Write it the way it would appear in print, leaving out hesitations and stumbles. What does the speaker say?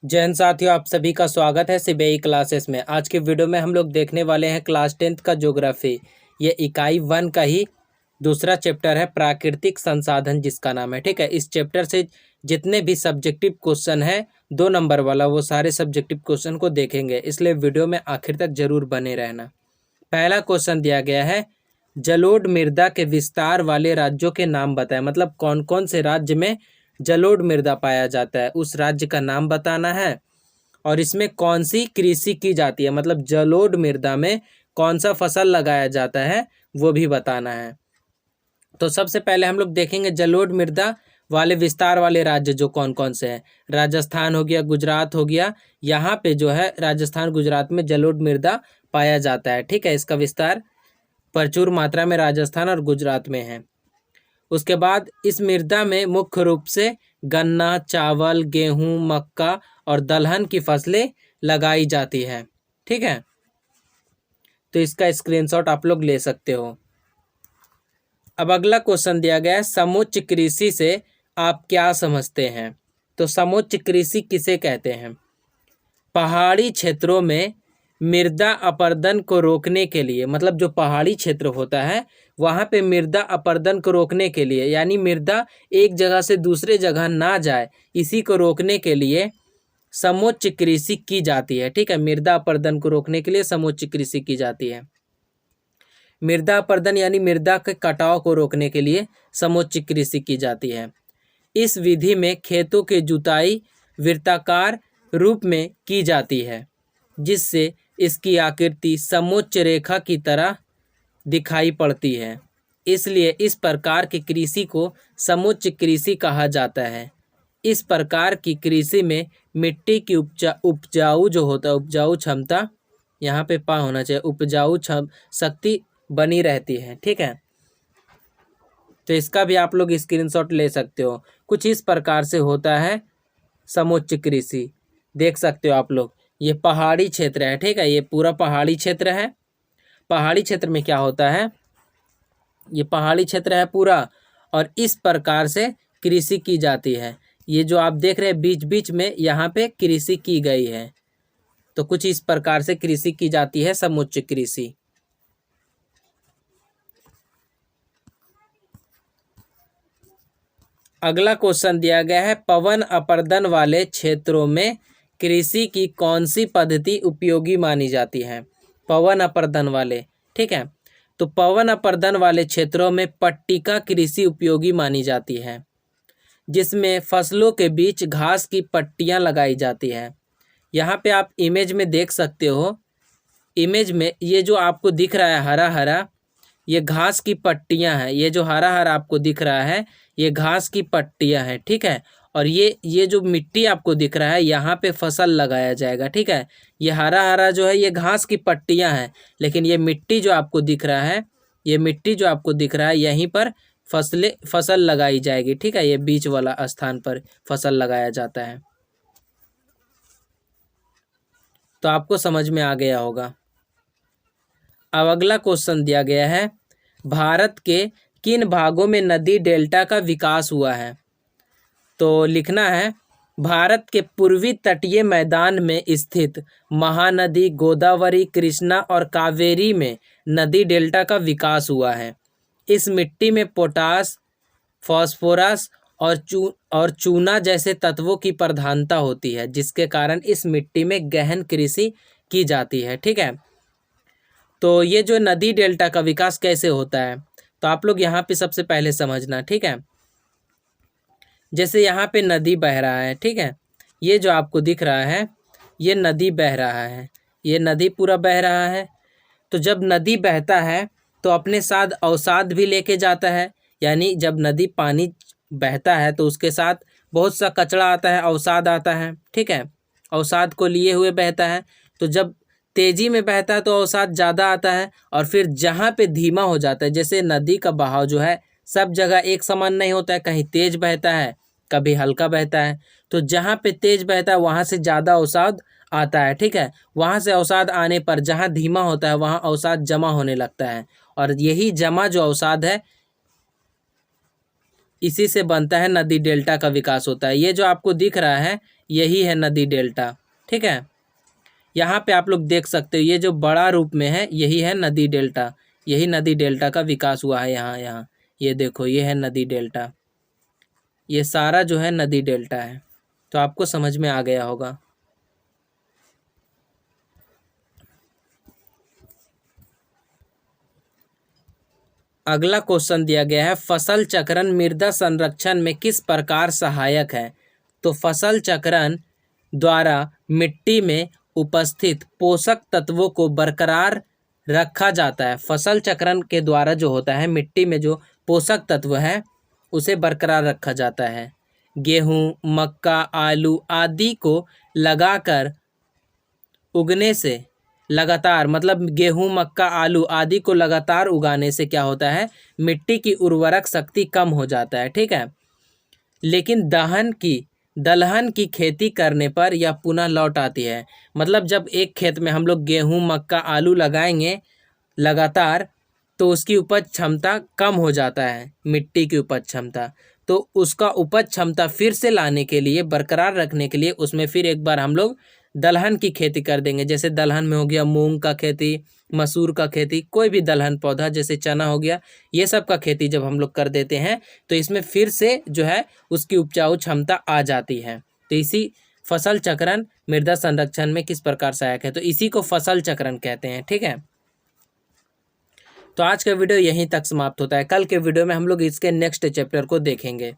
जय हिंद साथियों, आप सभी का स्वागत है सीबीआई क्लासेस में। आज के वीडियो में हम लोग देखने वाले हैं क्लास 10th का ज्योग्राफी। ये इकाई 1 का ही दूसरा चैप्टर है, प्राकृतिक संसाधन जिसका नाम है। ठीक है, इस चैप्टर से जितने भी सब्जेक्टिव क्वेश्चन है 2 नंबर वाला, वो सारे सब्जेक्टिव क्वेश्चन को देखेंगे, इसलिए वीडियो में आखिर तक जरूर बने रहना। पहला क्वेश्चन दिया गया है, जलोढ़ मृदा के विस्तार वाले राज्यों के नाम बताएं। मतलब कौन कौन से राज्य में जलोढ़ मृदा पाया जाता है, उस राज्य का नाम बताना है। और इसमें कौन सी कृषि की जाती है, मतलब जलोढ़ मृदा में कौन सा फसल लगाया जाता है वो भी बताना है। तो सबसे पहले हम लोग देखेंगे जलोढ़ मृदा वाले विस्तार वाले राज्य जो कौन कौन से हैं। राजस्थान हो गया, गुजरात हो गया। यहाँ पे जो है राजस्थान गुजरात में जलोढ़ मृदा पाया जाता है। ठीक है, इसका विस्तार प्रचुर मात्रा में राजस्थान और गुजरात में है। उसके बाद इस मृदा में मुख्य रूप से गन्ना, चावल, गेहूं, मक्का और दलहन की फसलें लगाई जाती हैं। ठीक है, तो इसका स्क्रीनशॉट आप लोग ले सकते हो। अब अगला क्वेश्चन दिया गया है, समुच्च कृषि से आप क्या समझते हैं। तो समुच्च कृषि किसे कहते हैं? पहाड़ी क्षेत्रों में मृदा अपरदन को रोकने के लिए, मतलब जो पहाड़ी क्षेत्र होता है वहाँ पे मृदा अपरदन को रोकने के लिए, यानी मृदा एक जगह से दूसरे जगह ना जाए, इसी को रोकने के लिए समुच्च कृषि की जाती है। ठीक है, मृदा अपरदन को रोकने के लिए समुच्च कृषि की जाती है। मृदा अपरदन यानी मृदा के कटाव को रोकने के लिए समुच्च कृषि की जाती है। इस विधि में खेतों की जुताई वृत्ताकार रूप में की जाती है, जिससे इसकी आकृति समुच्च रेखा की तरह दिखाई पड़ती है। इसलिए इस प्रकार की कृषि को समुच्च कृषि कहा जाता है। इस प्रकार की कृषि में मिट्टी की उपजाऊ जो होता है, उपजाऊ क्षमता, यहाँ पे पा होना चाहिए, उपजाऊ शक्ति बनी रहती है। ठीक है, तो इसका भी आप लोग स्क्रीनशॉट ले सकते हो। कुछ इस प्रकार से होता है समुच्च कृषि, देख सकते हो आप लोग। ये पहाड़ी क्षेत्र है। ठीक है, ये पूरा पहाड़ी क्षेत्र है। पहाड़ी क्षेत्र में क्या होता है, ये पहाड़ी क्षेत्र है पूरा, और इस प्रकार से कृषि की जाती है। ये जो आप देख रहे हैं बीच बीच में, यहाँ पे कृषि की गई है। तो कुछ इस प्रकार से कृषि की जाती है, समुच्च कृषि। अगला क्वेश्चन दिया गया है, पवन अपरदन वाले क्षेत्रों में कृषि की कौन सी पद्धति उपयोगी मानी जाती है। पवन अपरदन वाले, ठीक है, तो पवन अपरदन वाले क्षेत्रों में पट्टिका कृषि उपयोगी मानी जाती है, जिसमें फसलों के बीच घास की पट्टियां लगाई जाती है। यहाँ पे आप इमेज में देख सकते हो, इमेज में ये जो आपको दिख रहा है हरा हरा, ये घास की पट्टियां हैं। ये जो हरा हरा आपको दिख रहा है ये घास की पट्टियां हैं। ठीक है, और ये जो मिट्टी आपको दिख रहा है यहाँ पे फसल लगाया जाएगा। ठीक है, ये हरा हरा जो है ये घास की पट्टियां हैं, लेकिन ये मिट्टी जो आपको दिख रहा है, ये मिट्टी जो आपको दिख रहा है यहीं पर फसल लगाई जाएगी। ठीक है, ये बीच वाला स्थान पर फसल लगाया जाता है। तो आपको समझ में आ गया होगा। अब अगला क्वेश्चन दिया गया है, भारत के किन भागों में नदी डेल्टा का विकास हुआ है। तो लिखना है, भारत के पूर्वी तटीय मैदान में स्थित महानदी गोदावरी, कृष्णा और कावेरी में नदी डेल्टा का विकास हुआ है। इस मिट्टी में पोटास, फास्फोरस और चूना जैसे तत्वों की प्रधानता होती है, जिसके कारण इस मिट्टी में गहन कृषि की जाती है। ठीक है, तो ये जो नदी डेल्टा का विकास कैसे होता है, तो आप लोग यहाँ पे सबसे पहले समझना। ठीक है, जैसे यहाँ पे नदी बह रहा है, ठीक है, ये जो आपको दिख रहा है ये नदी बह रहा है, ये नदी पूरा बह रहा है। तो जब नदी बहता है तो अपने साथ अवसाद भी लेके जाता है, यानी जब नदी पानी बहता है तो उसके साथ बहुत सा कचरा आता है, अवसाद आता है। ठीक है, अवसाद को लिए हुए बहता है। तो जब तेजी में बहता है तो अवसाद ज़्यादा आता है, और फिर जहाँ पे धीमा हो जाता है, जैसे नदी का बहाव जो है सब जगह एक समान नहीं होता है, कहीं तेज बहता है कभी हल्का बहता है। तो जहाँ पे तेज बहता है वहाँ से ज़्यादा अवसाद आता है। ठीक है, वहाँ से अवसाद आने पर जहाँ धीमा होता है वहाँ अवसाद जमा होने लगता है, और यही जमा जो अवसाद है इसी से बनता है नदी डेल्टा का विकास होता है। ये जो आपको दिख रहा है यही है नदी डेल्टा। ठीक है, यहाँ पे आप लोग देख सकते हो ये जो बड़ा रूप में है यही है नदी डेल्टा। यही नदी डेल्टा का विकास हुआ है यहाँ ये देखो, ये है नदी डेल्टा। ये सारा जो है नदी डेल्टा है। तो आपको समझ में आ गया होगा। अगला क्वेश्चन दिया गया है, फसल चक्रण मृदा संरक्षण में किस प्रकार सहायक है। तो फसल चक्रण द्वारा मिट्टी में उपस्थित पोषक तत्वों को बरकरार रखा जाता है। फसल चक्रण के द्वारा जो होता है मिट्टी में जो पोषक तत्व है उसे बरकरार रखा जाता है। गेहूं, मक्का, आलू आदि को लगाकर उगने से लगातार, मतलब गेहूं, मक्का, आलू आदि को लगातार उगाने से क्या होता है, मिट्टी की उर्वरक शक्ति कम हो जाता है। ठीक है, लेकिन दलहन की खेती करने पर यह पुनः लौट आती है। मतलब जब एक खेत में हम लोग गेहूं, मक्का, आलू लगाएंगे लगातार तो उसकी उपज क्षमता कम हो जाता है, मिट्टी की उपज क्षमता। तो उसका उपज क्षमता फिर से लाने के लिए, बरकरार रखने के लिए उसमें फिर एक बार हम लोग दलहन की खेती कर देंगे। जैसे दलहन में हो गया मूंग का खेती, मसूर का खेती, कोई भी दलहन पौधा जैसे चना हो गया, ये सब का खेती जब हम लोग कर देते हैं तो इसमें फिर से जो है उसकी उपजाऊ क्षमता आ जाती है। तो इसी फसल चक्रण मृदा संरक्षण में किस प्रकार सहायक है, तो इसी को फसल चक्रण कहते हैं। ठीक है, तो आज का वीडियो यहीं तक समाप्त होता है। कल के वीडियो में हम लोग इसके नेक्स्ट चैप्टर को देखेंगे।